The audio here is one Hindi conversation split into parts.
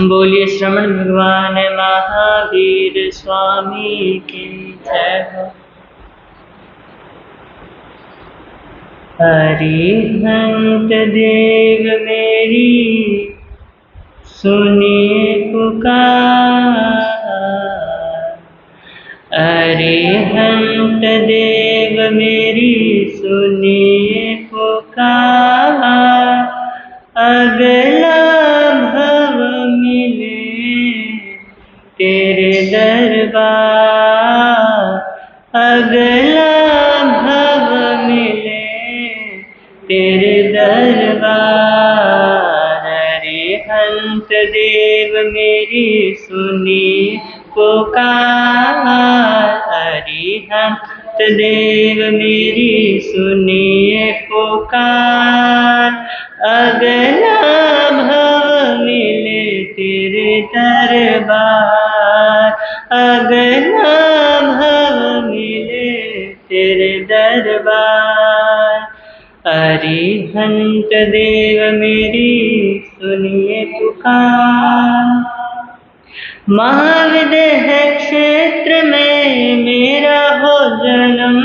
बोलिए श्रवण भगवान महावीर स्वामी की जय हो। हरिहंत देव मेरी सुनिए पुकार, हरिहंत देव मेरी सुनिए पुकार। अगला भव मिले तेरे दरबार, अगला भव मिले तेरे दरबार। हरिहंत देव मेरी सुनी पुकार, हरिहंत देव मेरी सुनिए पुकार। अगला भव मिले तेरे दरबार, अगला भव मिले तेरे दरबार। हरिहंत देव मेरी सुनिए पुकार। महाविदेह क्षेत्र में मेरा हो जन्म,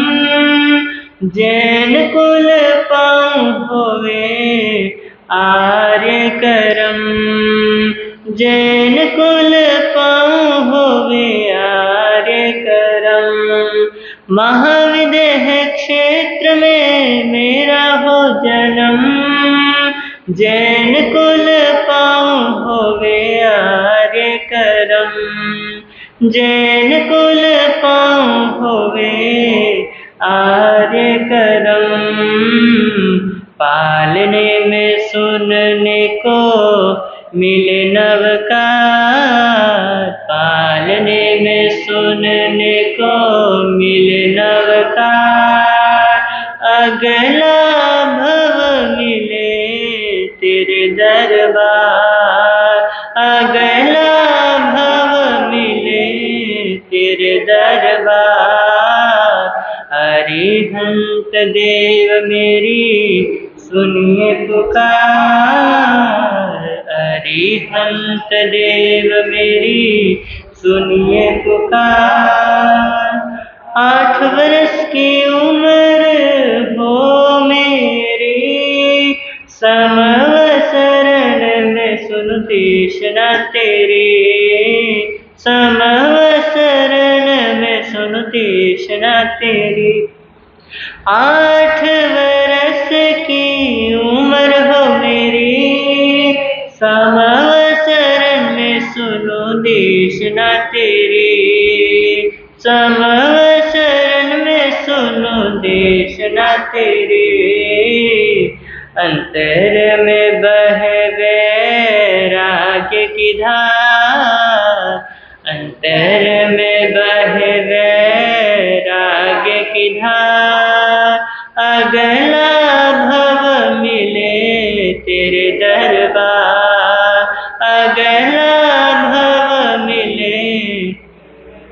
जैन कुल पाऊँ होवे आर्य करम, जैन कुल पाऊँ होवे आर्य करम। महाविदेह क्षेत्र में मेरा हो जन्म, जैन कुल पाऊँ होवे आर्य करम, जैन कुल पाऊँ होवे आर्य करम। पालने में सुनने को मिले नवकार, पालने में सुनने को मिले नवकार। अगला भव मिले तेरे दरबार, अगला भव मिले तेरे दरबार। हरिहंत देव मेरी सुनिए पुकार, हरिहंत देव मेरी सुनिए पुकार। 8 वर्ष की उम्र हो मेरी, समवसरण में सुनु तृष्णा तेरी, समवसरण में सुनु तृष्णा तेरी। 8 वर्ष की उम्र हो मेरी, समवसरण में सुनो तृष्णा तेरी, समवसरण में सुनो तृष्णा तेरी। अंतर में बहवे राग की धार, अंतर में बहवे राग की धार। अगला भव मिले तेरे दरबार, अगला भव मिले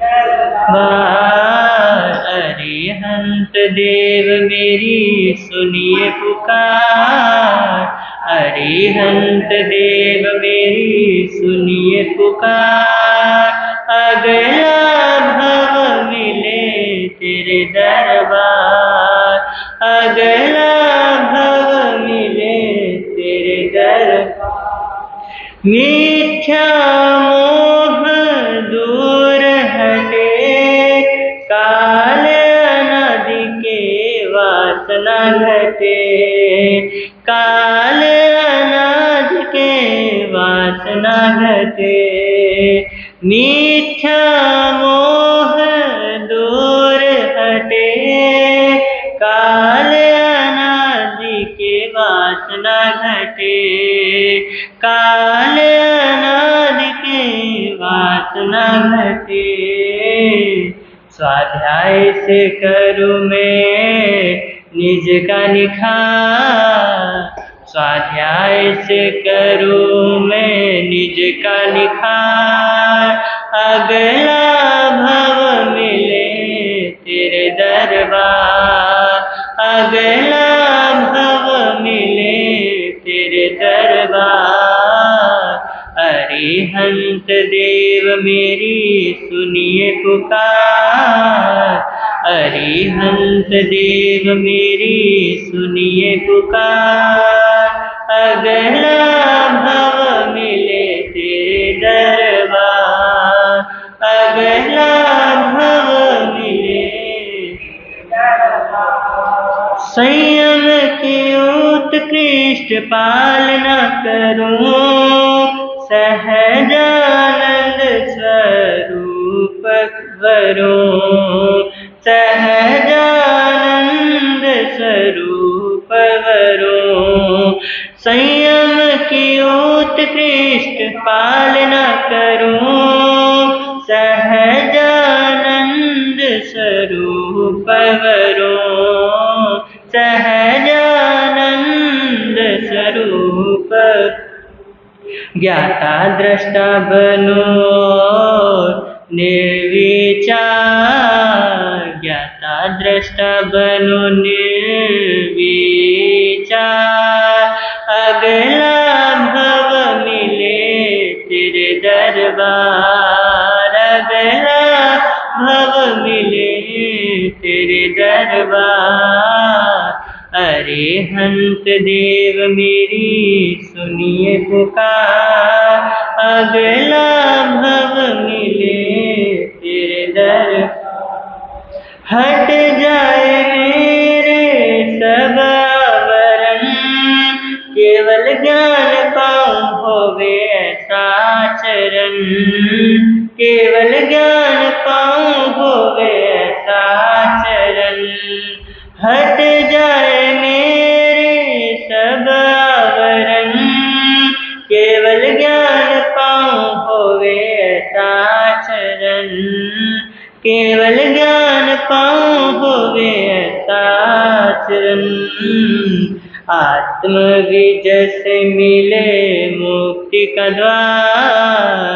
दरबार। हरिहंत देव मेरी सुनिए पुकार, हरिहंत देव मेरी सुनिए पुकार। अगला भव मिले तेरे दरबार, अगला भव मिले तेरे दरबार। मिथ्या मोह दूर हटे, काल अनादि के वासना घटे, काल अनादि के वासना घटे। मिथ्या मोह दूर हटे, काल अनादि के वासना घटे, काल अनादि के वासना घटे। स्वाध्याय से करूँ मैं निज का निखार, स्वाध्याय से करूँ मैं निज का निखार। अगला भव मिले तेरे दरबार, अगला भव मिले तेरे दरबार। अरिहंत देव मेरी सुनिए पुकार, अरिहंत देव मेरी सुनिए पुकार। अगला भव मिले तेरे दरबार, अगला भव मिले। संयम की उत्कृष्ट पालना करूं, सहजानंद स्वरूप वरूं, सहजानंद स्वरूप वरूं। संयम की उत्कृष्ट पालना करूं, सहजानंद स्वरूप वरूं, सहजानंद स्वरूप। ज्ञाता दृष्टा बनो निर्विचार, ज्ञाता दृष्टा बनो निर्विचार। अगला भव मिले तेरे दरबार, अगला भव मिले तेरे दरबार। अरिहंत देव मेरी सुनिए पुकार, अगला भव मिले तेरे दरबार। हट जाए मेरे सब आवरण, केवल ज्ञान पाऊं होवे ऐसा चरण, केवल ज्ञान पाऊं होवे ऐसा चरण। हट जाए मेरे सब आवरण, केवल ज्ञान पाऊं होवे ऐसा चरण, केवल ज्ञान पाऊं होवे ऐसा चरण। आत्म विजय से मिले मुक्ति का द्वार,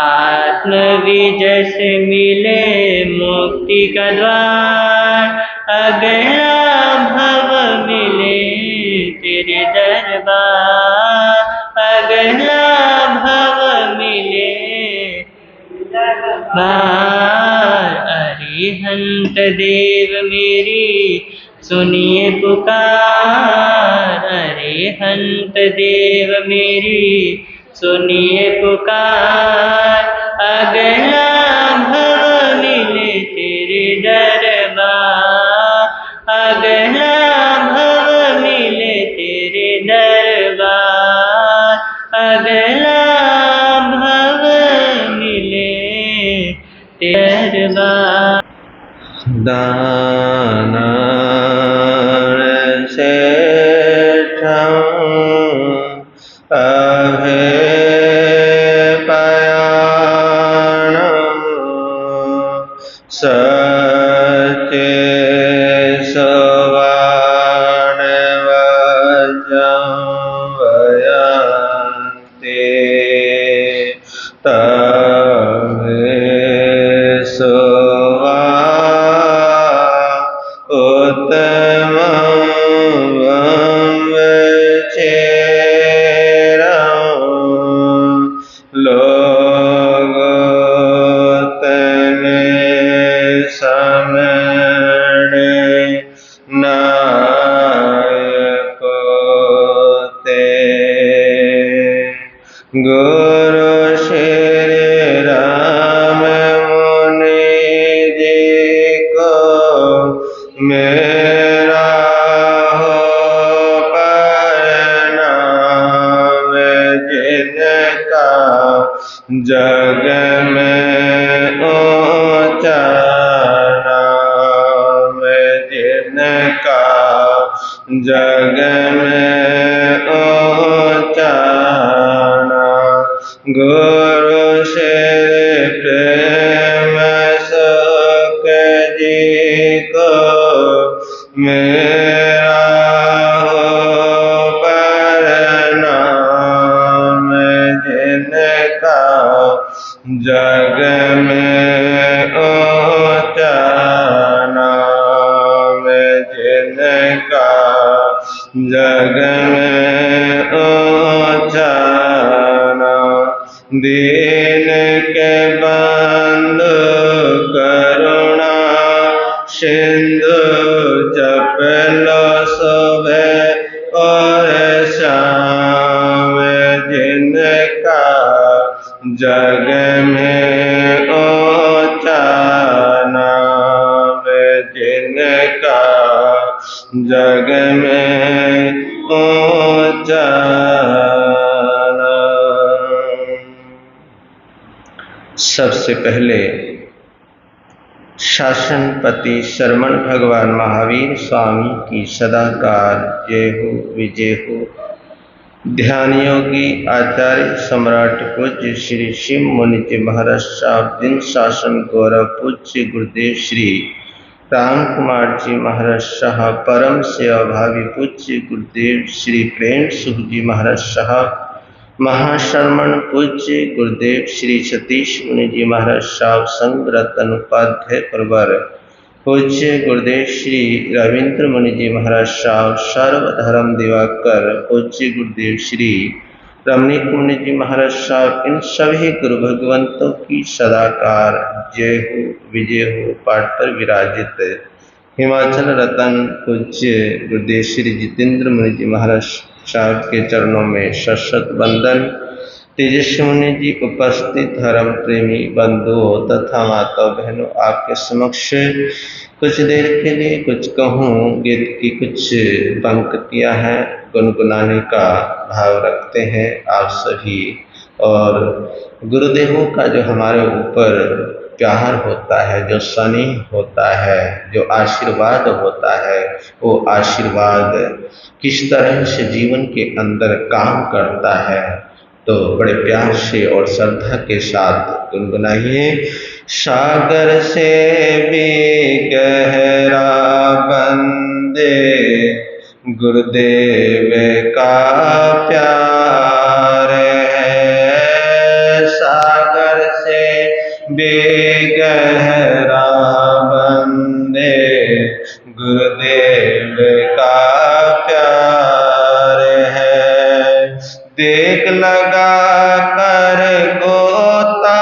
आत्म विजय से मिले मुक्ति का द्वार। अगला भव मिले तेरे दरबार, अगला भव मिले दरबार। अरिहंत देव मेरी सुनिए पुकार, अरिहंत देव मेरी सुनिए पुकार। अगला भव मिले तेरे दरबार, अगला भव मिले तेरे दरबार, अगला भव मिले तेरे दरबार। दाना से अभे पयाण, सत्य सवान वयन्ते, तवे सवा उत्तमं वचेरं, लोगोतने समणे नायकोते। गुरु श्री राम मुनि जी को मेरा हो प्रणाम, जिनका जग में ऊंचा नाम, जिनका जग में ऊंचा नाम। गुरु श्री प्रेम सुख जी को मेरा हो प्रणाम, जिनका जग में ऊंचा नाम, जिनका जग में ऊंचा नाम। दीन के बंधु करुणा सिंधु जप लो सुबह और शाम जिनका जग में ऊंचा नाम जिनका जग में ऊंचा नाम। सबसे पहले शासनपति श्रमण भगवान महावीर स्वामी की सदाकाल जय हो विजय हो। ध्यान योगी आचार्य सम्राट पूज्य श्री शिव मुनि जी महाराज साहब दिन शासन गौरव पूज्य गुरुदेव श्री राम कुमार जी महाराज साहब परम सेवा भावी पूज्य गुरुदेव श्री प्रेम सुख जी महाराज साहब महाश्रमण पूज्य गुरुदेव श्री सतीश मुनि जी महाराज साहब संघ रत्न उपाध्याय परवर पूज्य गुरुदेव श्री रविंद्र मुनि जी महाराज साहब सर्वधर्म दिवाकर पूज्य गुरुदेव श्री रमणीक मुनि जी महाराज साहब इन सभी गुरु भगवंतों की सदाकार जय हो विजय हो पाठ पर विराजित हिमाचल रतन पूज्य गुरुदेव श्री जितेंद्र मुनि जी महाराज साहब के चरणों में सशत वंदन। तेजस्वी मुनि जी उपस्थित धर्म प्रेमी बंधुओं तथा माता बहनों, आपके समक्ष कुछ देर के लिए कुछ कहूँ गीत की कुछ पंक्तियां हैं, गुनगुनाने का भाव रखते हैं आप सभी। और गुरुदेवों का जो हमारे ऊपर प्यार होता है, जो स्नेह होता है, जो आशीर्वाद होता है, वो आशीर्वाद किस तरह से जीवन के अंदर काम करता है, तो बड़े प्यार से और श्रद्धा के साथ गुनगुनाइए। सागर से भी गहरा बंदे गुरुदेव का प्यार है, सागर से भी गहरा बंदे गुरुदेव का प्यार है। देख लगा कर गोता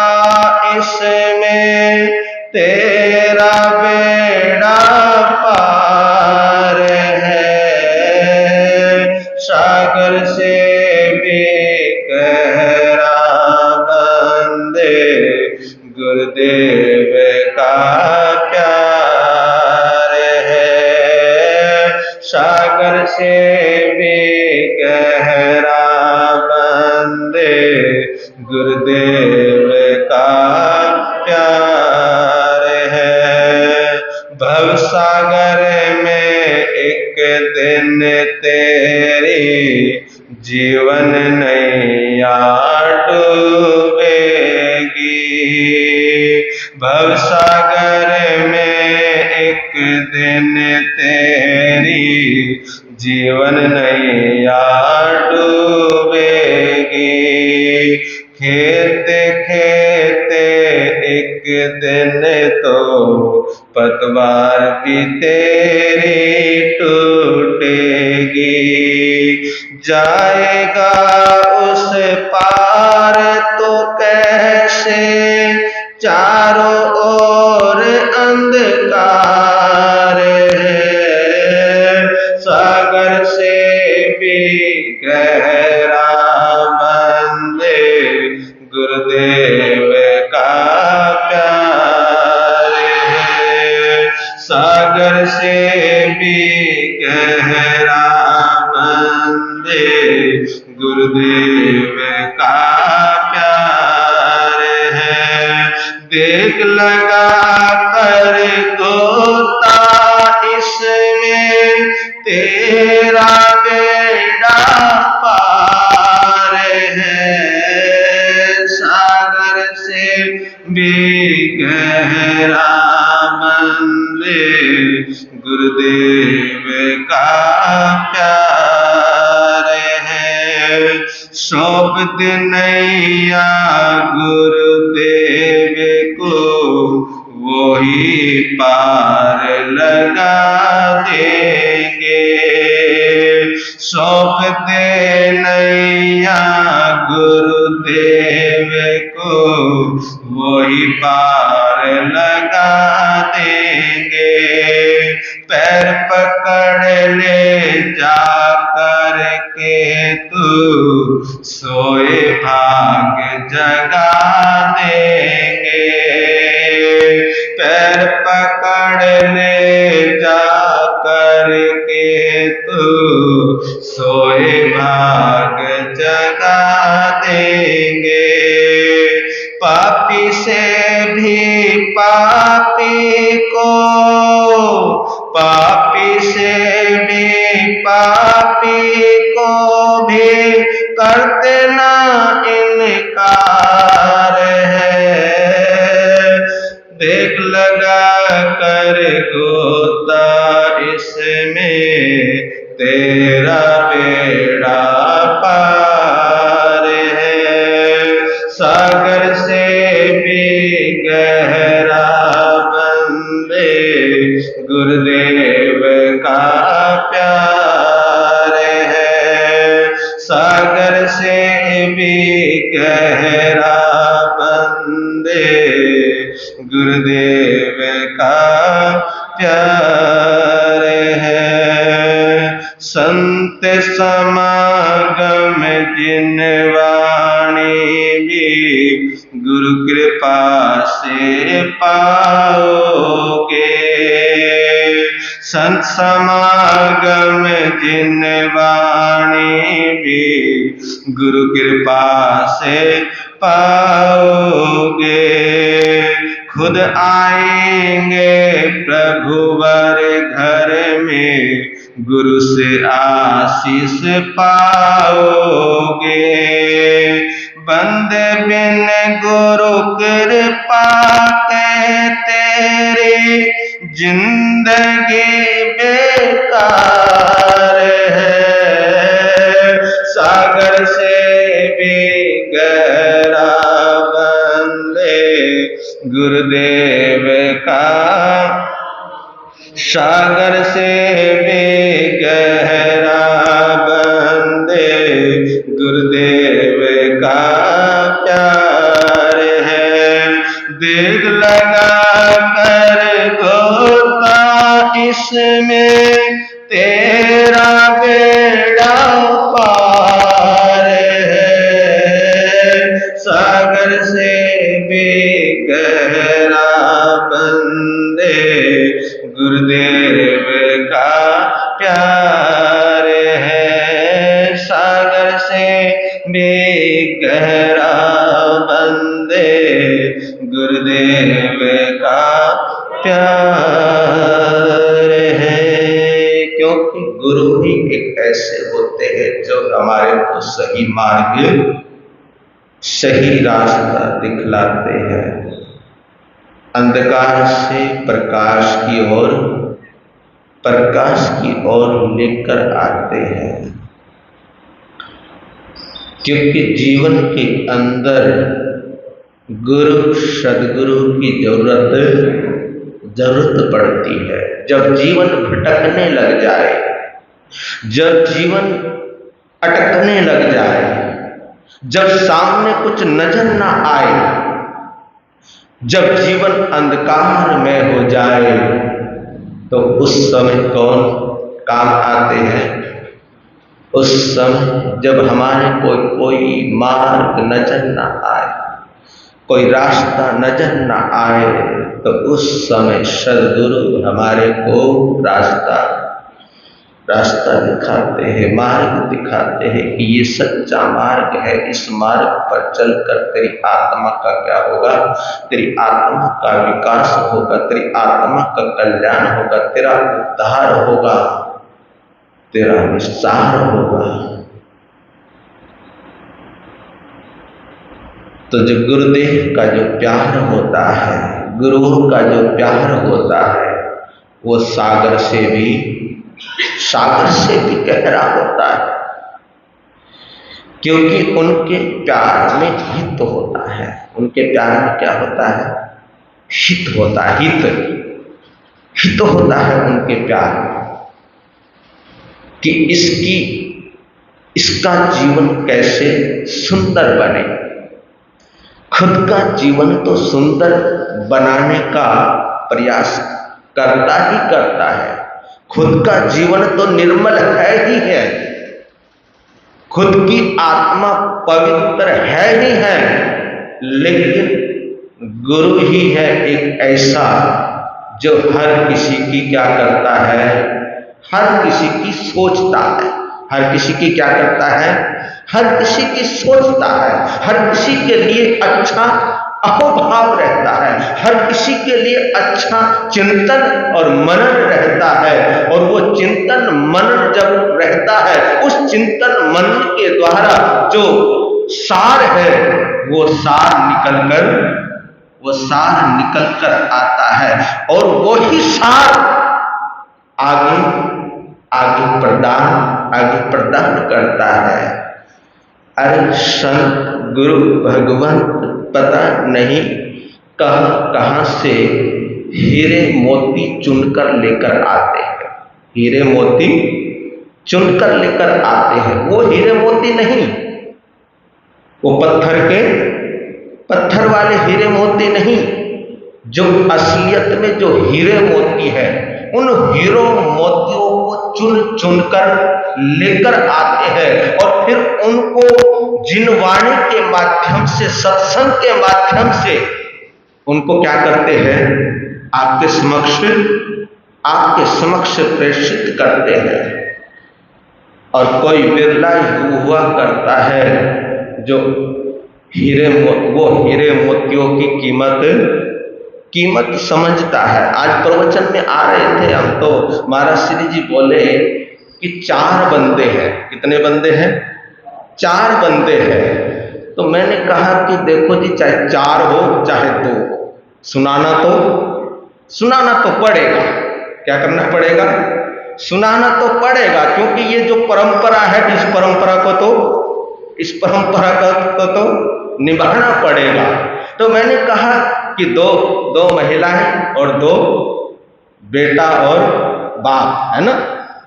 इसमें तेरा बेड़ा पार है, सागर से भी गहरा बंदे गुरुदेव का प्यार है, सागर से भी गहरा बंदे गुरुदेव का प्यार है। भवसागर में एक दिन तेरी जीवन नैया डूबेगी, भवसागर में एक दिन तेरी जीवन नैया डूबेगी। खेते खेते एक दिन तो पतवार भी तेरी टूटेगी, जाएगा उस पार तो कैसे चारों ओर अंधकार है, सागर से भी गहरा बंदे गुरुदेव का प्यार है, सागर से भी गहरा बंदे गुरुदेव का प्यार है। देख लगा कर गोता इसमें तेरा बेड़ा पार है, सागर से भी गहरा बंदे गुरुदेव का प्यार है। सौंप दे नैया गुरुदेव को, वो ही पार लगा देंगे, सौंप दे नैया गुरुदेव वही पार लगा देंगे। पैर पकड़ ले जा कर के तू, सोए भाग जगा देंगे। पैर पकड़ ले जा कर के तू, सोए भाग जगा देंगे। पापी से भी पापी को, पापी से भी पापी को भी करते ना इनकार है। देख लगा कर गोता इसमें, तेरा बेड़ा पार है। सागर से भी गहरा बंदे, गुरुदेव का प्यार है। सागर से भी गहरा बंदे, गुरुदेव का प्यार है। संत समागम जिन वाणी भी, गुरु कृपा से पाओगे। संत समागम जिन वाणी भी, गुरु कृपा से पाओगे। खुद आएंगे प्रभुवर घर में, गुरु से आशीष पाओगे। बंदे बिन गुरु कृपा के तेरी जिंदगी बेकार है। सागर से भी गहरा बंदे, गुरुदेव का, सागर से भी गहरा बंदे, गुरुदेव का प्यार है। देख लगा कर गोता इसमें, तेरा बेड़ा पार है। सागर से भी गहरा बंदे, गुरुदेव का प्यार है। सागर से भी गहरा बंदे, गुरुदेव का प्यार है। क्योंकि गुरु ही एक ऐसे होते हैं जो हमारे को सही मार्ग, सही रास्ता दिखलाते हैं। अंधकार से प्रकाश की ओर, प्रकाश की ओर लेकर आते हैं। क्योंकि जीवन के अंदर गुरु सदगुरु की जरूरत पड़ती है। जब जीवन भटकने लग जाए, जब जीवन अटकने लग जाए, जब सामने कुछ नजर ना आए, जब जीवन अंधकार में हो जाए, तो उस समय कौन काम आते हैं? उस समय जब हमारे कोई मार्ग नजर ना आए, कोई रास्ता नजर ना आए, तो उस समय सद्गुरु हमारे को रास्ता दिखाते हैं, मार्ग दिखाते हैं कि ये सच्चा मार्ग है। इस मार्ग पर चलकर तेरी आत्मा का क्या होगा? तेरी आत्मा का विकास होगा, तेरी आत्मा का कल्याण होगा, तेरा उद्धार होगा, तेरा निस्तार होगा। तो जो गुरुदेव का जो प्यार होता है, गुरुओं का जो प्यार होता है, वो सागर से भी गहरा होता है। क्योंकि उनके प्यार में हित होता है। उनके प्यार में क्या होता है? हित होता है। हित होता है उनके प्यार में कि इसका जीवन कैसे सुंदर बने। खुद का जीवन तो सुंदर बनाने का प्रयास करता ही करता है, खुद का जीवन तो निर्मल है ही है, खुद की आत्मा पवित्र है ही है, लेकिन गुरु ही है एक ऐसा जो हर किसी की क्या करता है, हर किसी की सोचता है। हर किसी की क्या करता है, हर किसी की सोचता है, हर किसी के लिए अच्छा अहोभाव रहता है, हर किसी के लिए अच्छा चिंतन और मनन रहता है। और वो चिंतन मनन जब रहता है, उस चिंतन मनन के द्वारा जो सार है वो सार निकल कर आता है, और वही सार आगे प्रदान करता है। अरे संत गुरु भगवान पता नहीं कहां से हीरे मोती चुनकर लेकर आते हैं, हीरे मोती चुनकर लेकर आते हैं। वो हीरे मोती नहीं, वो पत्थर वाले हीरे मोती नहीं, जो असलियत में जो हीरे मोती है, उन हीरो मोतियों को चुन चुन कर लेकर आते हैं, और फिर उनको जिनवाणी के माध्यम से, सत्संग के माध्यम से उनको क्या करते हैं, आपके समक्ष प्रेषित करते हैं। और कोई बिरला हुआ करता है जो हीरे मोतियों की कीमत समझता है। आज प्रवचन में आ रहे थे हम, तो महाराज श्री जी बोले कि 4 बंदे हैं। कितने बंदे हैं? 4 बंदे हैं। तो मैंने कहा कि देखो जी, चाहे 4 हो चाहे 2 हो, सुनाना तो पड़ेगा। क्या करना पड़ेगा? सुनाना तो पड़ेगा, क्योंकि ये जो परंपरा है, इस परंपरा को तो निभाना पड़ेगा। तो मैंने कहा कि दो महिलाएं और 2 बेटा और बाप, है ना,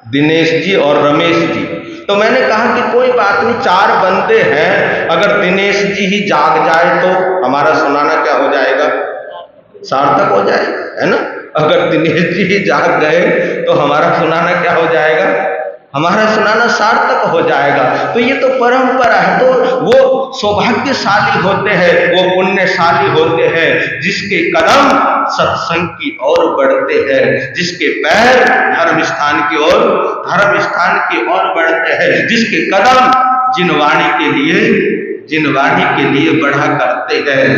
दिनेश जी और रमेश जी। तो मैंने कहा कि कोई बात नहीं, 4 बंदे हैं, अगर दिनेश जी ही जाग जाए तो हमारा सुनाना क्या हो जाएगा, सार्थक हो जाएगा, है ना। अगर दिनेश जी ही जाग गए तो हमारा सुनाना क्या हो जाएगा, हमारा सुनाना सार्थक हो जाएगा। तो ये तो परंपरा है। तो वो सौभाग्यशाली होते हैं, वो पुण्यशाली होते हैं जिसके कदम सत्संग की ओर बढ़ते हैं, जिसके पैर धर्म स्थान की ओर बढ़ते हैं, जिसके कदम जिनवाणी के लिए बढ़ा करते हैं,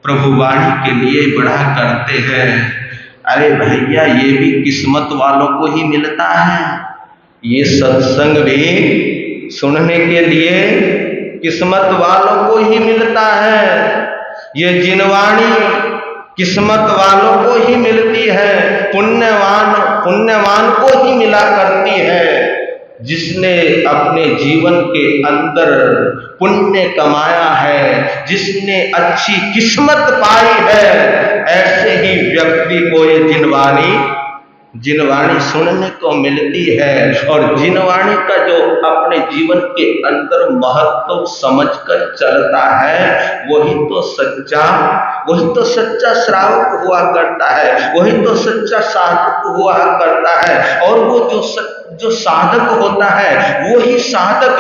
प्रभुवाणी के लिए बढ़ा करते हैं। अरे भैया, ये भी किस्मत वालों को ही मिलता है। ये सत्संग भी सुनने के लिए किस्मत वालों को ही मिलता है। ये जिनवाणी किस्मत वालों को ही मिलती है, पुण्यवान को ही मिला करती है। जिसने अपने जीवन के अंदर पुण्य कमाया है, जिसने अच्छी किस्मत पाई है, ऐसे ही व्यक्ति को ये जिनवाणी सुनने को मिलती है। और जिनवाणी का जो अपने जीवन के अंदर महत्व समझकर चलता है, वही तो सच्चा श्रावक हुआ करता है, वही तो सच्चा साधक हुआ करता है। और वो जो साधक होता है, वही साधक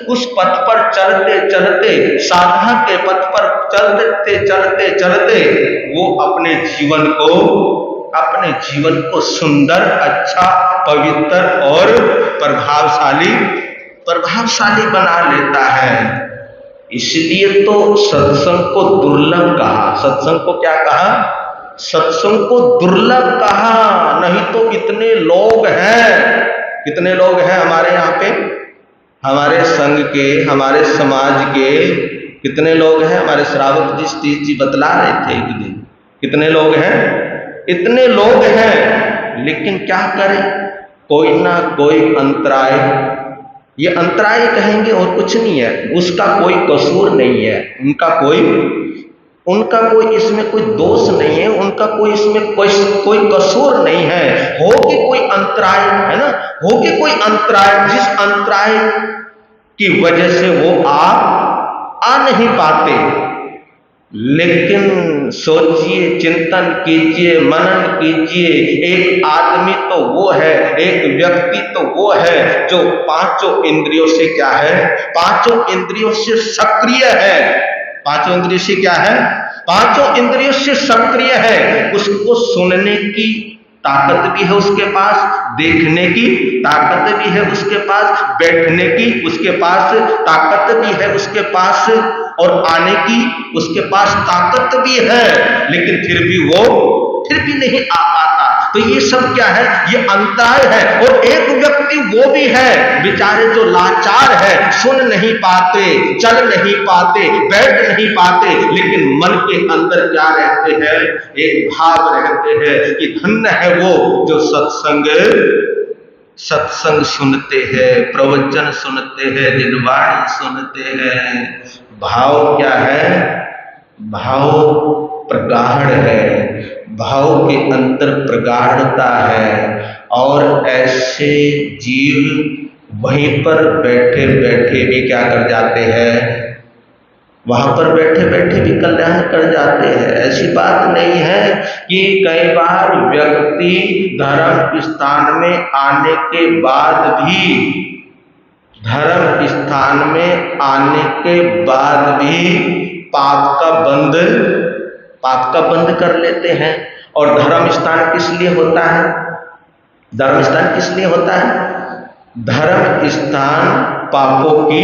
उस पथ पर चलते चलते, साधना के पथ पर चलते चलते वो अपने जीवन को सुंदर, अच्छा, पवित्र और प्रभावशाली बना लेता है। इसलिए तो सत्संग को दुर्लभ कहा। सत्संग को क्या कहा? सत्संग को दुर्लभ कहा। नहीं तो कितने लोग हैं हमारे यहाँ पे, हमारे संघ के, हमारे समाज के कितने लोग हैं। हमारे श्रावक जी सतीश जी बतला रहे थे एक दिन, कितने लोग हैं, इतने लोग हैं। लेकिन क्या करें, कोई ना कोई अंतराय, ये अंतराय कहेंगे और कुछ नहीं है, उसका कोई कसूर नहीं है, उनका कोई इसमें कोई दोष नहीं है, उनका कोई इसमें कोई कसूर नहीं है। हो कि कोई अंतराय, है ना, हो कि कोई अंतराय, जिस अंतराय की वजह से वो आ नहीं पाते, लेकिन सोचिए, चिंतन कीजिए, मनन कीजिए, एक आदमी तो वो है, एक व्यक्ति तो वो है जो पांचों इंद्रियों से क्या है, पांचों इंद्रियों से सक्रिय है। पांचों इंद्रियों से क्या है, पांचों इंद्रियों से सक्रिय है। उसको सुनने की ताकत भी है उसके पास, देखने की ताकत भी है उसके पास, बैठने की उसके पास ताकत भी है उसके पास, और आने की उसके पास ताकत भी है, लेकिन फिर भी नहीं आ पाता। तो ये सब क्या है, ये अंतराय है। और एक व्यक्ति वो भी है बेचारे जो लाचार है, सुन नहीं पाते, चल नहीं पाते, बैठ नहीं पाते, लेकिन मन के अंदर क्या रहते हैं, एक भाव रहते हैं कि धन्य है वो जो सत्संग सुनते हैं, प्रवचन सुनते हैं, निर्वाण सुनते हैं। भाव क्या है, भाव प्रगाढ़ है, भाव के अंदर प्रगाढ़ता है। और ऐसे जीव वहीं पर बैठे बैठे भी क्या कर जाते हैं, वहां पर बैठे बैठे भी कल्याण कर जाते हैं। ऐसी बात नहीं है कि कई बार व्यक्ति धर्म स्थान में आने के बाद भी, धर्म स्थान में आने के बाद भी पाप का बंध कर लेते हैं। और धर्म स्थान किस लिए होता है, धर्म स्थान किस लिए होता है, धर्म स्थान पापों की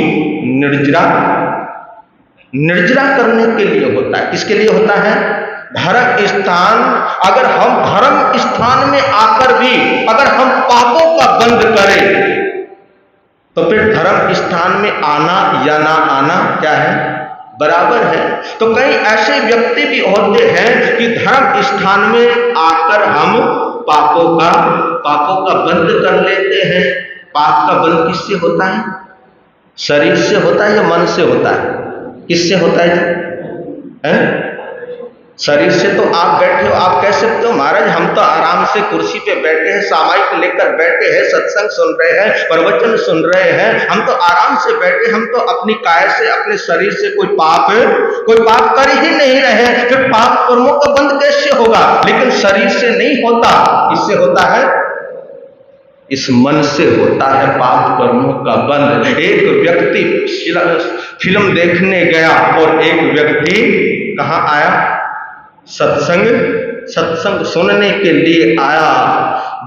निर्जरा करने के लिए होता है। किसके लिए होता है, धर्म स्थान। अगर हम धर्म स्थान में आकर भी अगर हम पापों का बंध करें, तो फिर धर्म स्थान में आना या ना आना क्या है, बराबर है। तो कई ऐसे व्यक्ति भी होते हैं कि धर्म स्थान में आकर हम पापों का बंध कर लेते हैं। पाप का बंध किससे होता है, शरीर से होता है या मन से होता है, किससे होता है जी? शरीर से तो आप बैठे हो, आप कह सकते हो महाराज हम तो आराम से कुर्सी पे बैठे हैं, सामायिक लेकर बैठे हैं, सत्संग सुन रहे हैं, प्रवचन सुन रहे हैं, हम तो आराम से बैठे, हम तो अपनी काया से, अपने शरीर से कोई पाप कर ही नहीं रहे, फिर पाप कर्मों का बंध कैसे होगा? लेकिन शरीर से नहीं होता, किससे होता है, इस मन से होता है पाप कर्मों का बंध। एक व्यक्ति फिल्म देखने गया और एक व्यक्ति कहां आया, सत्संग सुनने के लिए आया।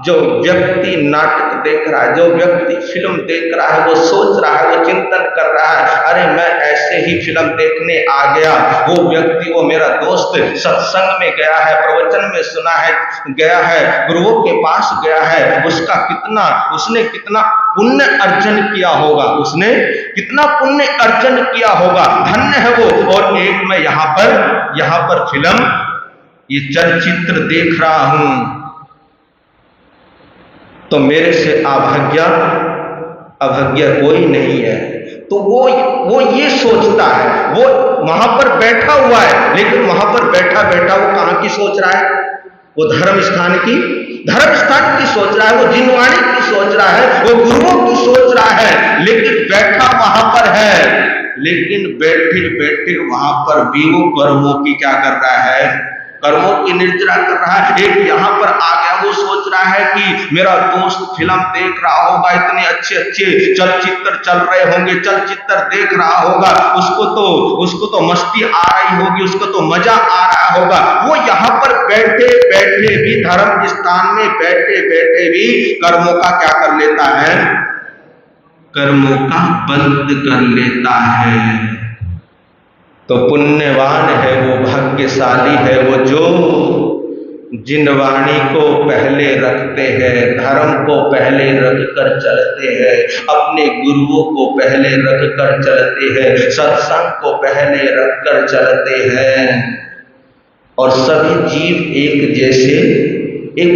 जो व्यक्ति नाटक देख रहा है, जो व्यक्ति फिल्म देख रहा है, वो सोच रहा है, वो चिंतन कर रहा है, अरे मैं ऐसे ही फिल्म देखने आ गया। वो व्यक्ति, वो मेरा दोस्त सत्संग में गया है, प्रवचन में सुना है, गया है, गुरुओं के पास गया है, उसने कितना पुण्य अर्जन किया होगा, उसने कितना पुण्य अर्जन किया होगा, धन्य है वो। और एक मैं यहाँ पर फिल्म, ये चलचित्र देख रहा हूं, तो मेरे से अभाग्य कोई नहीं है। तो वो ये सोचता है, वो वहां पर बैठा हुआ है, लेकिन वहां पर बैठा बैठा वो कहां की सोच रहा है, वो धर्म स्थान की सोच रहा है, वो जिनवाणी की सोच रहा है, वो गुरुओं की सोच रहा है, लेकिन बैठा वहां पर है, लेकिन बैठे बैठे वहां पर भी वो कर्मों की क्या कर रहा है, कर्मों की निर्जरा कर रहा है। एक यहाँ पर आ गया, वो सोच रहा है कि मेरा दोस्त फिल्म देख रहा होगा, इतने अच्छे अच्छे चलचित्र चल रहे होंगे, चलचित्र देख रहा होगा, उसको तो मस्ती आ रही होगी, उसको तो मजा आ रहा होगा। वो यहाँ पर बैठे बैठे भी, धर्म स्थान में बैठे बैठे भी कर्मों का क्या कर लेता है, कर्मों का बंद कर लेता है। तो पुण्यवान है वो, भाग्यशाली है वो जो जिन वाणी को पहले रखते हैं, धर्म को पहले रख कर चलते हैं, अपने गुरुओं को पहले रख कर चलते हैं, सत्संग को पहले रख कर चलते हैं। और सभी जीव एक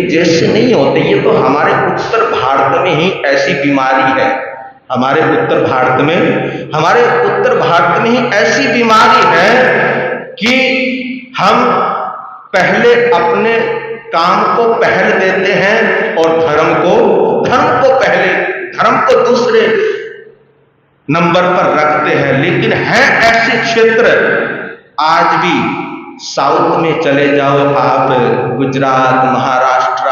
जैसे नहीं होते। ये तो हमारे उत्तर भारत में ही ऐसी बीमारी है, हमारे उत्तर भारत में ही ऐसी बीमारी है कि हम पहले अपने काम को पहल देते हैं और धर्म को दूसरे नंबर पर रखते हैं। लेकिन है ऐसे क्षेत्र आज भी साउथ में चले जाओ आप, गुजरात, महाराष्ट्र,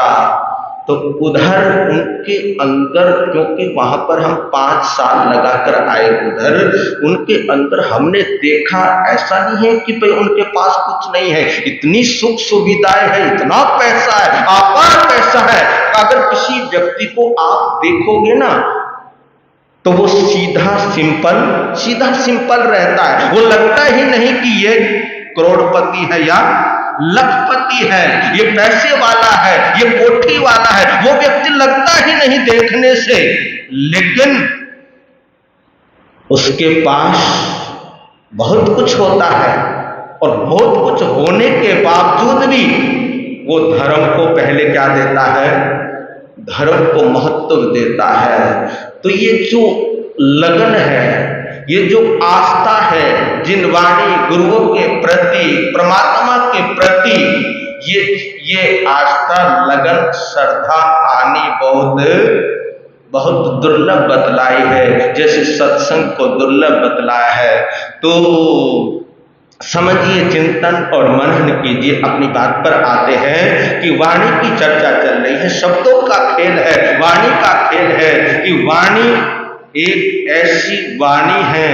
तो उधर उनके अंदर, क्योंकि वहां पर हम 5 साल लगाकर आए उधर, उनके अंदर हमने देखा ऐसा नहीं है कि भाई उनके पास कुछ नहीं है, इतनी सुख सुविधाएं है, इतना पैसा है, अपार पैसा है। अगर किसी व्यक्ति को आप देखोगे ना तो वो सीधा सिंपल रहता है, वो लगता ही नहीं कि ये करोड़पति है या लखपति है, ये पैसे वाला है, ये कोठी वाला है, वो व्यक्ति लगता ही नहीं देखने से, लेकिन उसके पास बहुत कुछ होता है और बहुत कुछ होने के बावजूद भी वो धर्म को पहले क्या देता है, धर्म को महत्व देता है। तो ये जो लगन है, ये जो आस्था है जिन वाणी गुरुओं के प्रति, परमात्मा के प्रति, ये आस्था, लगन, श्रद्धा आनी बहुत दुर्लभ बतलाई है, जैसे सत्संग को दुर्लभ बतलाया है। तो समझिए, चिंतन और मनन कीजिए। अपनी बात पर आते हैं कि वाणी की चर्चा चल रही है, शब्दों का खेल है, वाणी का खेल है कि वाणी एक ऐसी वाणी है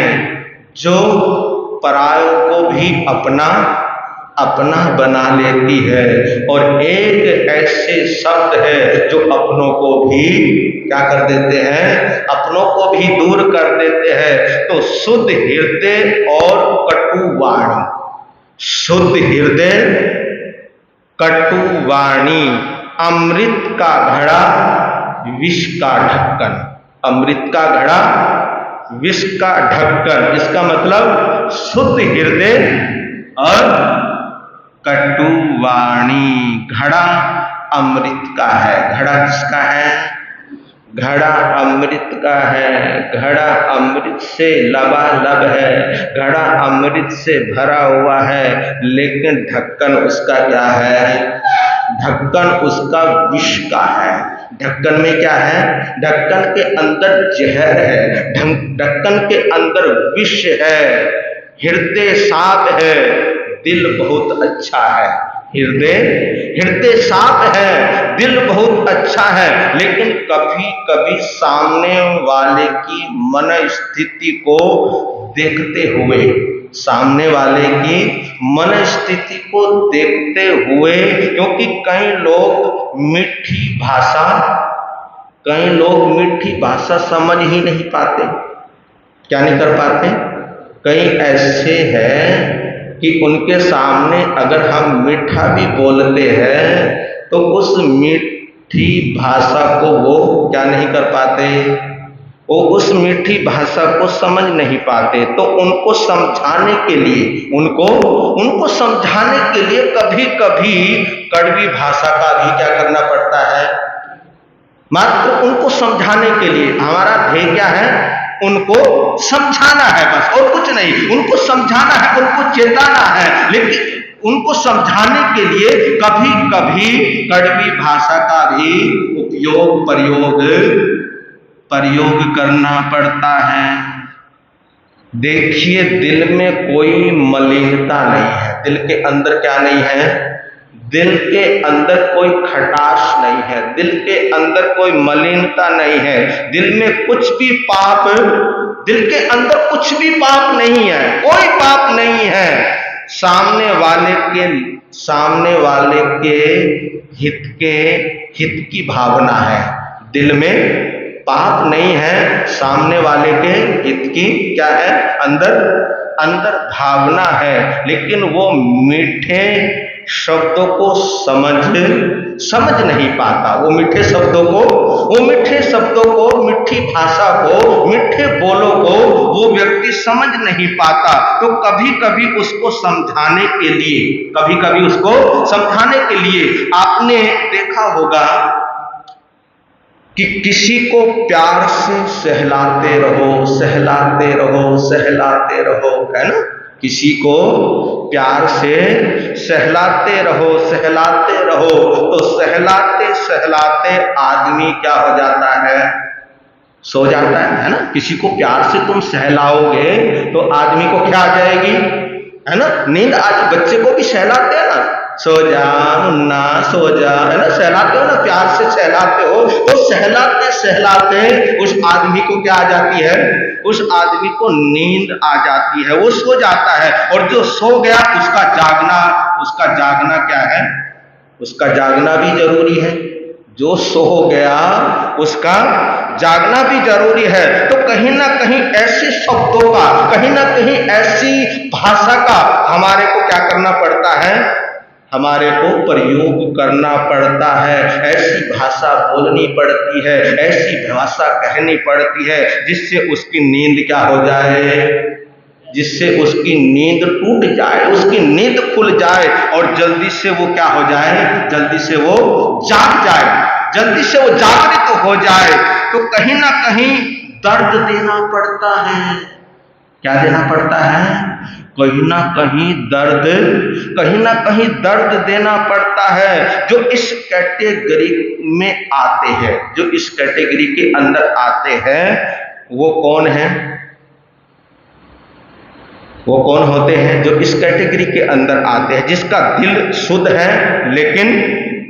जो परायों को भी अपना बना लेती है, और एक ऐसे शब्द है जो अपनों को भी क्या कर देते हैं, अपनों को भी दूर कर देते हैं। तो शुद्ध हृदय और कटु वाणी, शुद्ध हृदय, कटु वाणी, अमृत का घड़ा, विष का ढक्कन, अमृत का घड़ा, विष का ढक्कन। इसका मतलब शुद्ध हृदय और कटु वाणी। घड़ा अमृत का है, घड़ा किसका है, घड़ा अमृत का है, घड़ा अमृत से लबालब है, घड़ा अमृत से भरा हुआ है, लेकिन ढक्कन उसका क्या है, ढक्कन उसका विष का है। ढक्कन में क्या है, ढक्कन के अंदर जहर है, ढक्कन के अंदर विष है। हृदय साफ है, दिल बहुत अच्छा है, हृदय साफ है, दिल बहुत अच्छा है, लेकिन कभी कभी सामने वाले की मन स्थिति को देखते हुए, सामने वाले की मन स्थिति को देखते हुए, क्योंकि कई लोग मीठी भाषा समझ ही नहीं पाते। क्या नहीं कर पाते? कई ऐसे हैं कि उनके सामने अगर हम मीठा भी बोलते हैं तो उस मीठी भाषा को वो क्या नहीं कर पाते, वो उस मीठी भाषा को समझ नहीं पाते। तो उनको समझाने के लिए, उनको समझाने के लिए कभी कभी कड़वी भाषा का भी क्या करना पड़ता है, मात्र उनको समझाने के लिए। हमारा ध्येय क्या है, उनको समझाना है, बस और कुछ नहीं। उनको समझाना है, उनको चेताना है, लेकिन उनको समझाने के लिए कभी कभी कड़वी भाषा का भी प्रयोग करना पड़ता है। देखिए, दिल में कोई मलिनता नहीं है, दिल के अंदर क्या नहीं है, दिल के अंदर कोई खटास नहीं है, दिल के अंदर कोई मलिनता नहीं है, दिल में कुछ भी पाप, दिल के अंदर कुछ भी पाप नहीं है, कोई पाप नहीं है। सामने वाले के हित की भावना है, दिल में पाप नहीं है, सामने वाले के हित की क्या है, अंदर भावना है, लेकिन वो मीठे शब्दों को समझ नहीं पाता। वो मीठे शब्दों को, मीठी भाषा को, मीठे बोलों को वो व्यक्ति समझ नहीं पाता। तो कभी कभी उसको समझाने के लिए आपने देखा होगा कि किसी को प्यार से सहलाते रहो, है ना, किसी को प्यार से सहलाते रहो, तो सहलाते आदमी क्या हो जाता है, सो जाता है ना। किसी को प्यार से तुम सहलाओगे तो आदमी को क्या आ जाएगी, है ना। नींद आज बच्चे को भी सहलाते हैं ना, सो जा मुन्ना सो जा, है ना, सहलाते हो ना, प्यार से सहलाते हो। तो सहलाते सहलाते उस आदमी को क्या आ जाती है, उस आदमी को नींद आ जाती है, वो सो जाता है। और जो सो गया उसका जागना क्या है, उसका जागना भी जरूरी है। जो सो गया उसका जागना भी जरूरी है। तो कहीं ना कहीं ऐसे शब्दों का, कहीं ना कहीं ऐसी भाषा का हमारे को क्या करना पड़ता है, हमारे को प्रयोग करना पड़ता है। ऐसी भाषा बोलनी पड़ती है, ऐसी भाषा कहनी पड़ती है जिससे उसकी नींद क्या हो जाए, जिससे उसकी नींद टूट जाए, उसकी नींद खुल जाए और जल्दी से वो क्या हो जाए, जल्दी से वो जाग जाए, जल्दी से वो जागृत हो जाए। तो कहीं ना कहीं दर्द देना पड़ता है। क्या देना पड़ता है, कहीं ना कहीं दर्द, कहीं ना कहीं दर्द देना पड़ता है। जो इस कैटेगरी में आते हैं, जो इस कैटेगरी के अंदर आते हैं, वो कौन है, वो कौन होते हैं, जो इस कैटेगरी के अंदर आते हैं, जिसका दिल शुद्ध है लेकिन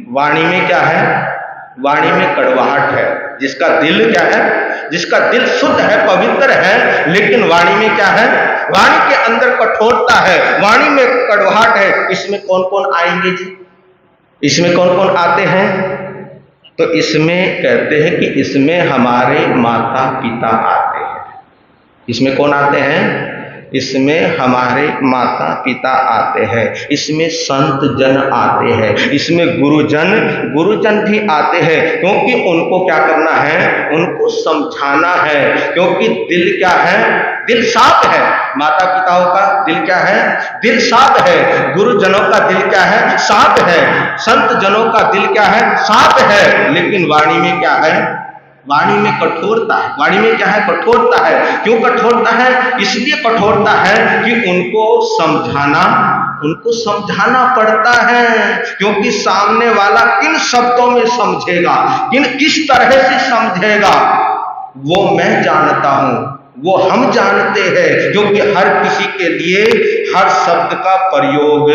वाणी में क्या है, वाणी में कड़वाहट है। जिसका दिल क्या है, जिसका दिल शुद्ध है, पवित्र है, लेकिन वाणी में क्या है, वाणी के अंदर कठोरता है, वाणी में कड़वाहट है। इसमें कौन कौन आएंगे जी, इसमें कौन कौन आते हैं, तो इसमें कहते हैं कि इसमें हमारे माता पिता आते हैं। इसमें कौन आते हैं, इसमें हमारे माता पिता आते हैं, इसमें संत जन आते हैं, इसमें गुरुजन भी आते हैं। क्योंकि उनको क्या करना है, उनको समझाना है। क्योंकि दिल क्या है, दिल साफ है, माता पिताओं का दिल क्या है, दिल साफ है। गुरुजनों का दिल क्या है, साफ है। संत जनों का दिल क्या है, साफ है। लेकिन वाणी में क्या है, वाणी में कठोरता है। वाणी में क्या है, कठोरता है। क्यों कठोरता है, इसलिए कठोरता है कि उनको समझाना पड़ता है। क्योंकि सामने वाला किन शब्दों में समझेगा, किस तरह से समझेगा, वो मैं जानता हूं, वो हम जानते हैं। क्योंकि हर किसी के लिए हर शब्द का प्रयोग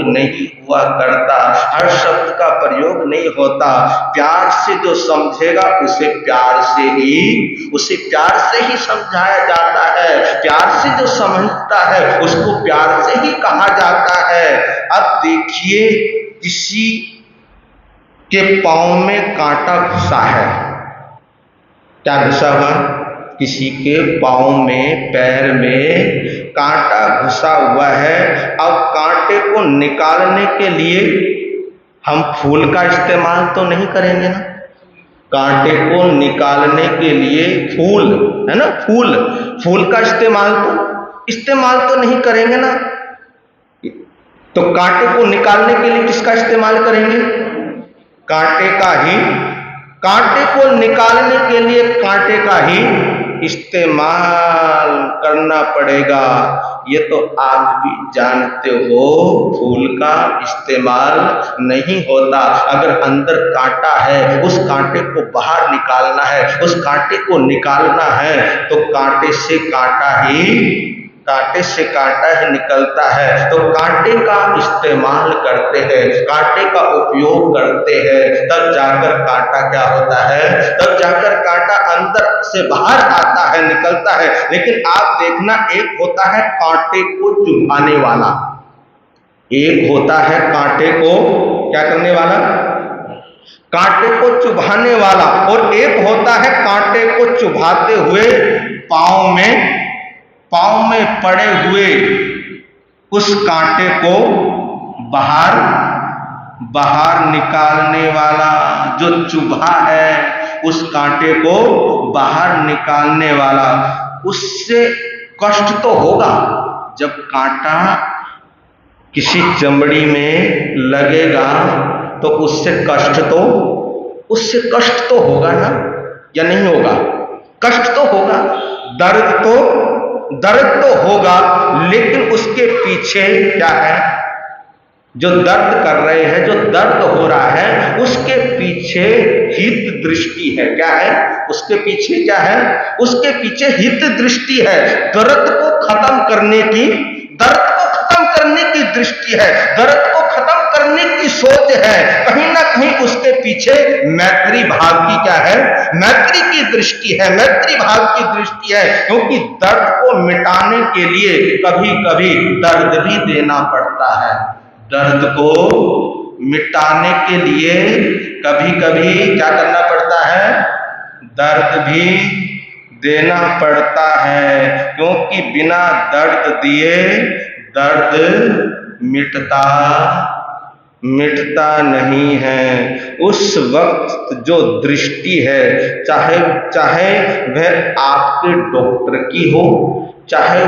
नहीं हुआ करता, हर शब्द का प्रयोग नहीं होता। प्यार से जो समझेगा उसे प्यार से ही समझाया जाता है। प्यार से जो समझता है उसको प्यार से ही कहा जाता है। अब देखिए, किसी के पांव में कांटा घुसा है, क्या घुसा हुआ, किसी के पांव में, पैर में कांटा घुसा हुआ है। अब कांटे को निकालने के लिए हम फूल का इस्तेमाल तो नहीं करेंगे ना, कांटे को निकालने के लिए फूल, है ना, फूल का इस्तेमाल तो नहीं करेंगे ना। तो कांटे को निकालने के लिए किसका इस्तेमाल करेंगे, कांटे को निकालने के लिए कांटे का ही इस्तेमाल करना पड़ेगा। ये तो आप भी जानते हो, फूल का इस्तेमाल नहीं होता। अगर अंदर कांटा है, उस कांटे को बाहर निकालना है, उस कांटे को निकालना है, तो कांटे से कांटा ही निकलता है। तो कांटे का इस्तेमाल करते हैं, कांटे का उपयोग करते हैं, तब जाकर कांटा क्या होता है, तब जाकर कांटा अंदर से बाहर आता है, निकलता है। लेकिन आप देखना, एक होता है कांटे को चुभाने वाला, एक होता है कांटे को क्या करने वाला, कांटे को चुभाने वाला, और एक होता है कांटे को चुभाते हुए पांव में पड़े हुए उस कांटे को बाहर निकालने वाला। जो चुभा है उस कांटे को बाहर निकालने वाला। उससे कष्ट तो होगा, जब कांटा किसी चमड़ी में लगेगा तो उससे कष्ट तो होगा ना, या नहीं होगा, कष्ट तो होगा, दर्द तो होगा। लेकिन उसके पीछे क्या है, जो दर्द कर रहे हैं, जो दर्द हो रहा है, उसके पीछे हित दृष्टि है। क्या है उसके पीछे, क्या है उसके पीछे हित दृष्टि है। दर्द को खत्म करने की, दर्द को खत्म करने की दृष्टि है, दर्द को खत्म करने की सोच है। कहीं ना कहीं उसके पीछे मैत्री भाव की क्या है, मैत्री की दृष्टि है, मैत्री भाव की दृष्टि है। क्योंकि दर्द को मिटाने के लिए कभी कभी दर्द भी देना पड़ता है। दर्द को मिटाने के लिए कभी कभी क्या करना पड़ता है, दर्द भी देना पड़ता है। क्योंकि बिना दर्द दिए दर्द मिटता नहीं है। उस वक्त जो दृष्टि है, चाहे वह आपके डॉक्टर की हो, चाहे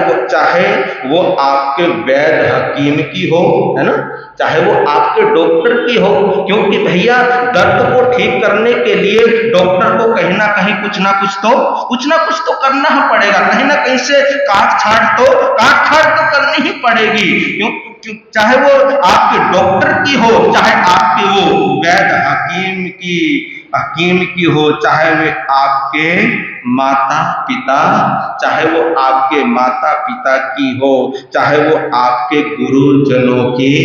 वो आपके वैद्य हकीम की हो, है ना, चाहे वो आपके डॉक्टर की हो। क्योंकि भैया दर्द को ठीक करने के लिए डॉक्टर को कहीं ना कहीं कुछ ना कुछ तो करना ही पड़ेगा। कहीं ना कहीं से काट छाट तो करनी ही पड़ेगी। क्यों? चाहे वो आपके डॉक्टर की हो, चाहे आपके वो वैद्य हकीम की हो, चाहे वे आपके माता पिता, चाहे वो आपके माता पिता की हो, चाहे वो आपके गुरुजनों की,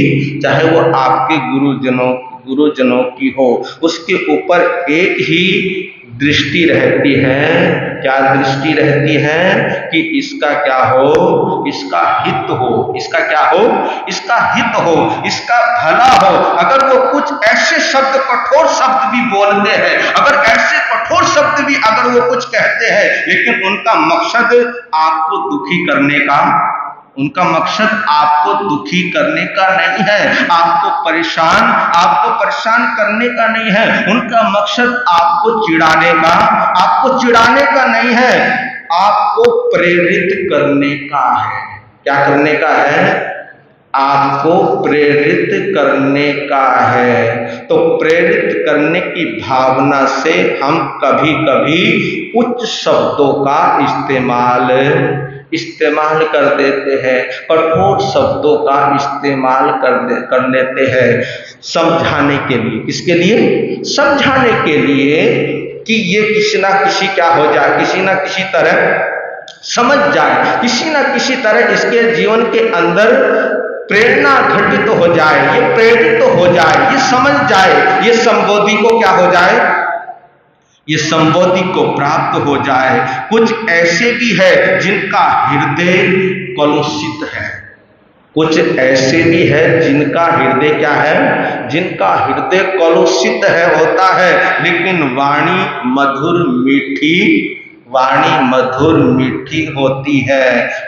चाहे वो आपके गुरुजनों की हो, उसके ऊपर एक ही दृष्टि रहती है। क्या दृष्टि रहती है? कि इसका क्या हो, इसका हित हो, इसका क्या हो, इसका हित हो, इसका भला हो। अगर वो कुछ ऐसे शब्द, कठोर शब्द भी बोलते हैं, अगर ऐसे कठोर शब्द भी अगर वो कुछ कहते हैं, लेकिन उनका मकसद आपको दुखी करने का, उनका मकसद आपको दुखी करने का नहीं है, आपको परेशान करने का नहीं है। उनका मकसद आपको चिढ़ाने का नहीं है, आपको प्रेरित करने का है। क्या करने का है? आपको प्रेरित करने का है। तो प्रेरित करने की भावना से हम कभी कभी उच्च शब्दों का इस्तेमाल कर देते हैं, कठोर शब्दों का इस्तेमाल कर लेते हैं समझाने के लिए। किसके लिए? समझाने के लिए कि ये किसी ना किसी क्या हो जाए, किसी ना किसी तरह समझ जाए, किसी ना किसी तरह इसके जीवन के अंदर प्रेरणा घटित हो जाए, ये प्रेरित हो जाए, ये समझ जाए, ये संबोधि को क्या हो जाए, ये संबोधि को प्राप्त हो जाए। कुछ ऐसे भी है जिनका हृदय कलुषित है, कुछ ऐसे भी है जिनका हृदय क्या है, जिनका हृदय कलुषित होता है, लेकिन वाणी मधुर मीठी होती है।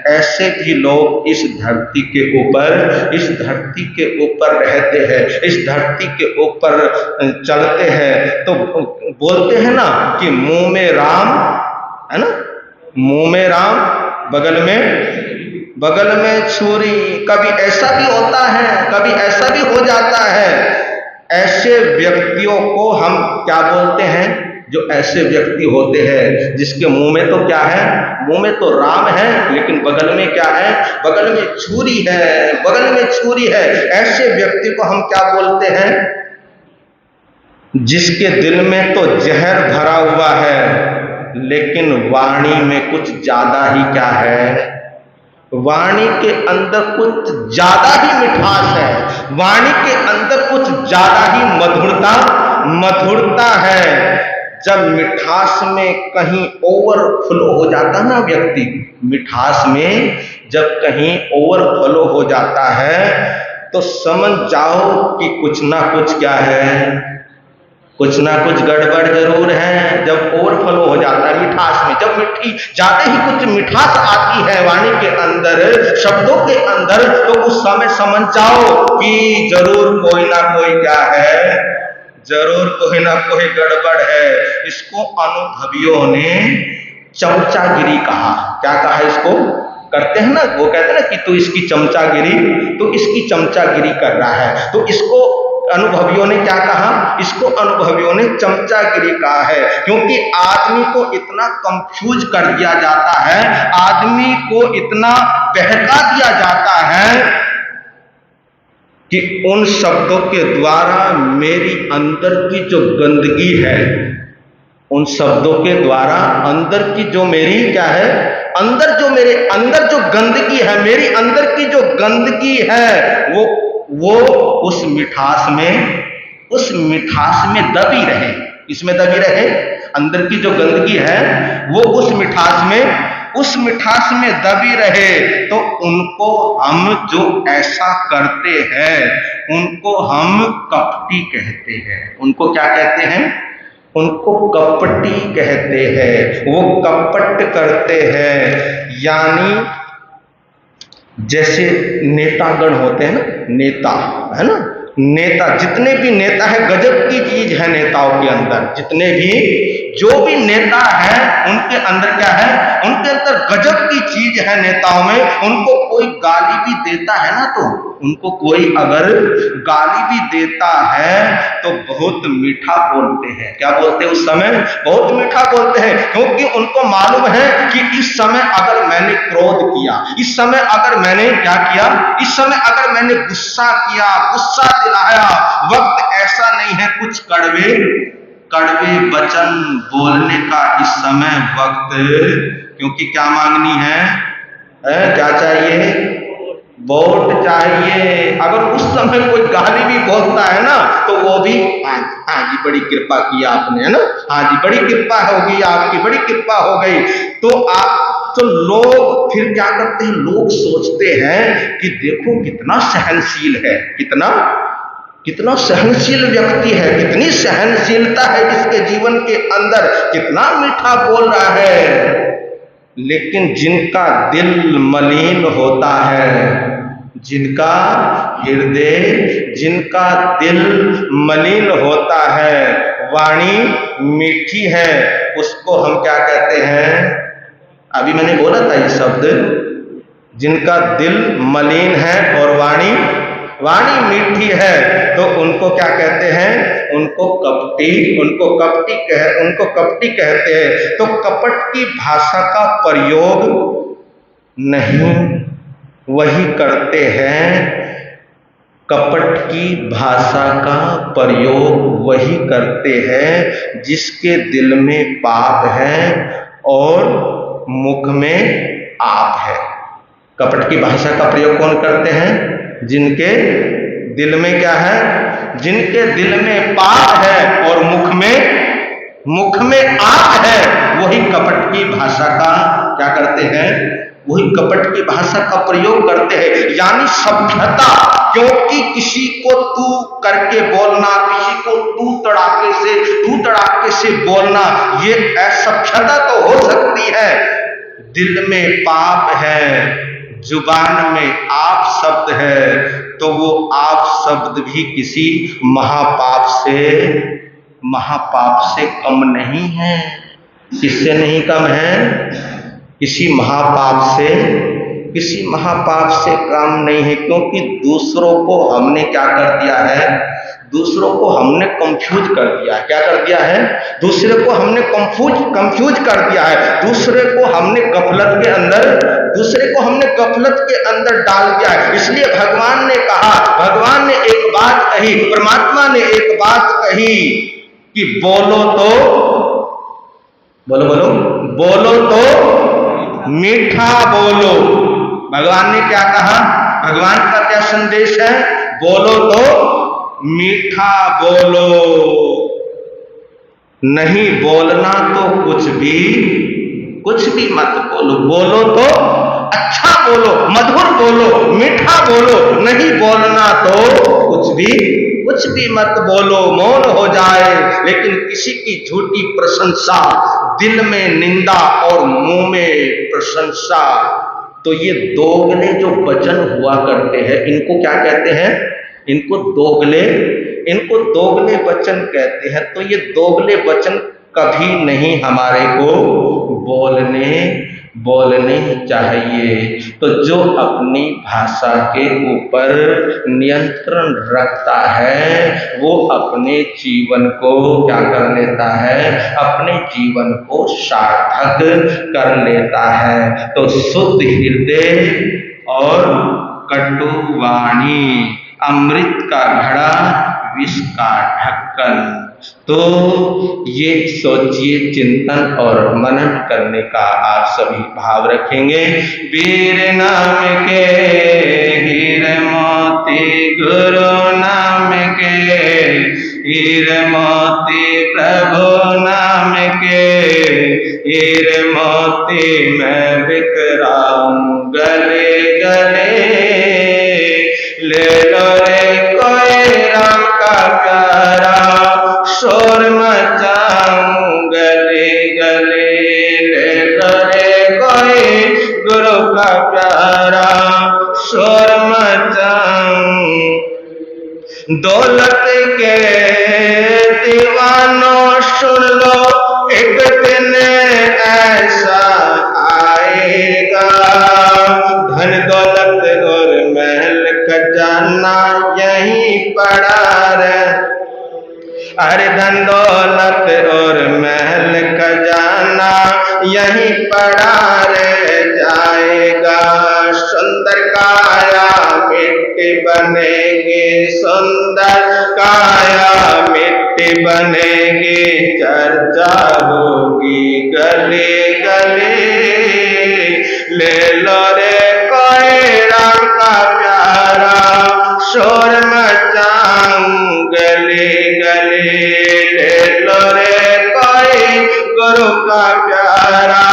ऐसे भी लोग इस धरती के ऊपर रहते हैं, इस धरती के ऊपर चलते हैं। तो बोलते हैं ना कि मुंह में राम, है ना, मुंह में राम बगल में छुरी। कभी ऐसा भी होता है, कभी ऐसा भी हो जाता है। ऐसे व्यक्तियों को हम क्या बोलते हैं? जो ऐसे व्यक्ति होते हैं जिसके मुंह में तो क्या है, मुंह में तो राम है, लेकिन बगल में क्या है, बगल में छुरी है। ऐसे व्यक्ति को हम क्या बोलते हैं? जिसके दिल में तो जहर भरा हुआ है, लेकिन वाणी में कुछ ज्यादा ही क्या है, वाणी के अंदर कुछ ज्यादा ही मिठास है, वाणी के अंदर कुछ ज्यादा ही मधुरता है। जब मिठास में कहीं ओवरफ्लो हो जाता ना व्यक्ति, मिठास में जब कहीं ओवरफ्लो हो जाता है, तो समझ जाओ कि कुछ ना कुछ क्या है, कुछ ना कुछ गड़बड़ जरूर है। जब ओवरफ्लो हो जाता है मिठास में, जब ज्यादा ही कुछ मिठास आती है वाणी के अंदर, शब्दों के अंदर, तो उस समय समझ जाओ कि जरूर कोई ना कोई क्या है, जरूर कोई ना कोई गड़बड़ है। इसको अनुभवियों ने चमचागिरी कहा। क्या कहा इसको? करते हैं ना, वो कहते हैं ना कि तू इसकी चमचागिरी कर रहा है। तो इसको अनुभवियों ने क्या कहा? इसको अनुभवियों ने चमचागिरी कहा है। क्योंकि आदमी को इतना कंफ्यूज कर दिया जाता है, आदमी को इतना बहका दिया जाता है कि उन शब्दों के द्वारा मेरी अंदर की जो गंदगी है, उन शब्दों के द्वारा अंदर की जो मेरी क्या है, अंदर जो मेरे अंदर जो गंदगी है, मेरी अंदर की जो गंदगी है वो उस मिठास में दबी रहे। इसमें दबी रहे, अंदर की जो गंदगी है वो उस मिठास में दबी रहे। तो उनको हम जो ऐसा करते हैं उनको हम कपटी कहते हैं। उनको क्या कहते हैं? उनको कपटी कहते हैं। वो कपट करते हैं। यानी जैसे नेतागण होते हैं ना, नेता है ना, नेता, जितने भी नेता है गजब की चीज है नेताओं के अंदर। जितने भी जो भी नेता है उनके अंदर क्या है, उनके अंदर गजब की चीज है नेताओं में। उनको कोई गाली भी देता है ना, तो उनको कोई अगर गाली भी देता है तो बहुत मीठा बोलते हैं। क्या बोलते हैं? उस समय बहुत मीठा बोलते हैं, क्योंकि उनको मालूम है कि इस समय अगर मैंने क्रोध किया, इस समय अगर मैंने क्या किया, इस समय अगर मैंने गुस्सा किया, गुस्सा दिलाया, वक्त ऐसा नहीं है कुछ कड़वे वचन बोलने का इस समय वक्त। क्योंकि क्या मांगनी है? क्या चाहिए? वोट चाहिए। अगर उस समय कोई गाली भी बोलता है ना तो वो भी हाँ जी बड़ी कृपा की आपने, है ना, हाँ जी बड़ी कृपा होगी आपकी, बड़ी कृपा हो गई। तो लोग फिर क्या करते हैं? लोग सोचते हैं कि देखो कितना सहनशील है, कितना सहनशील व्यक्ति है, कितनी सहनशीलता है इसके जीवन के अंदर, कितना मीठा बोल रहा है। लेकिन जिनका दिल मलिन होता है, जिनका हृदय, जिनका दिल मलिन होता है, वाणी मीठी है, उसको हम क्या कहते हैं? अभी मैंने बोला था ये शब्द, जिनका दिल मलिन है और वाणी मीठी है, तो उनको क्या कहते हैं? उनको कपटी कहते हैं। तो कपट की भाषा का प्रयोग नहीं वही करते हैं, कपट की भाषा का प्रयोग वही करते हैं जिसके दिल में पाप है और मुख में आप है। कपट की भाषा का प्रयोग कौन करते हैं? जिनके दिल में क्या है? जिनके दिल में पाप है और मुख में आप है, वही कपट की भाषा का क्या करते हैं? वही कपट की भाषा का प्रयोग करते हैं। यानी सभ्यता, क्योंकि किसी को तू करके बोलना, किसी को तू तड़ाके से बोलना, ये असभ्यता तो हो सकती है। दिल में पाप है, जुबान में आप शब्द है, तो वो आप शब्द भी किसी महापाप से कम नहीं है। किससे नहीं कम है? किसी महापाप से कम नहीं है। क्योंकि दूसरों को हमने क्या कर दिया है? दूसरों को हमने कंफ्यूज कर दिया। क्या कर दिया है? दूसरे को हमने कंफ्यूज कर दिया है। दूसरे को हमने गफलत के अंदर डाल दिया है। इसलिए भगवान ने कहा, भगवान ने एक बात कही, परमात्मा ने एक बात कही कि बोलो तो मीठा बोलो। भगवान ने क्या कहा? भगवान का क्या संदेश है? बोलो तो मीठा बोलो, नहीं बोलना तो कुछ भी मत बोलो। बोलो तो अच्छा बोलो, मधुर बोलो, मीठा बोलो, नहीं बोलना तो कुछ भी मत बोलो, मौन हो जाए। लेकिन किसी की झूठी प्रशंसा, दिल में निंदा और मुंह में प्रशंसा, तो ये दोगले जो वचन हुआ करते हैं, इनको क्या कहते हैं? इनको दोगले वचन कहते हैं। तो ये दोगले वचन कभी नहीं हमारे को बोलने चाहिए। तो जो अपनी भाषा के ऊपर नियंत्रण रखता है वो अपने जीवन को क्या कर लेता है? अपने जीवन को सार्थक कर लेता है। तो शुद्ध हृदय और कटु वाणी, अमृत का घड़ा, विष का ढक्कन। तो ये सोचिए, चिंतन और मनन करने का आप सभी भाव रखेंगे। वीर नाम के हीरे मोती, गुरु नाम के हीरे मोती, प्रभु नाम के हीरे मोती, मैं बिखराऊं गले गले। ले लो रे कोई राम का प्यारा, शोर मचाऊं गले गले। ले लो रे कोई गुरु का प्यारा, शोर मचाऊं। दौलत के दीवानों सुन लो, एक दिन ऐसा आएगा, धन दौलत और महल खजाना यहीं पड़ा रहे। अरे धन दौलत और महल खजाना यहीं पड़ा रह जाएगा। सुंदर काया मिट्टी बनेगी, सुंदर काया मिट्टी बनेगी, चर्चा होगी गली गली। ले लो रे कोई राम का प्यारा, शोर मचाऊं गली गली। ले लो रे कोई गुरु का प्यारा,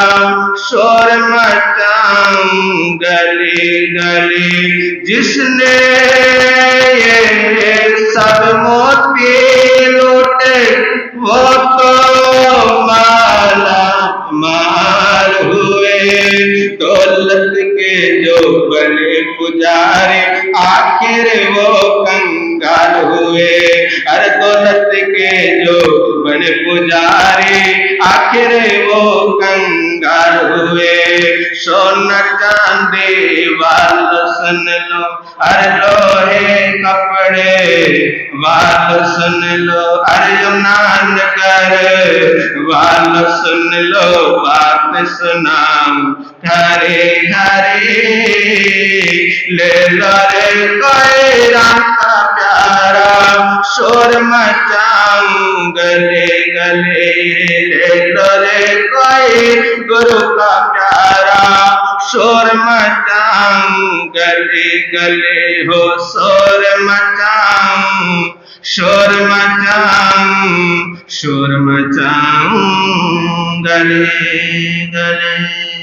शोर मचाऊं गली गली। जिसने ये सब मोती लूटे, वो तो माला माल हुए। दौलत के जो बने पुजारी, आखिर वो कंगाल हुए। अरे दौलत के जो बने पुजारी, आखिर वो कंगाल हुए। सोना चांदी वाल सुन लो, अरे लोहे कपड़े वाल सुन लो, अरे नानकर वाल सुन लो, बात सुनाऊं हरे हरे। ले लो रे कोई राम का प्यारा, शोर मचाऊं गले गले। ले लो रे कोई गुरु का प्यारा, शोर मचाऊं गले गले। हो शोर मचाऊं, शोर मचाऊं, शोर मचाऊं गले गले।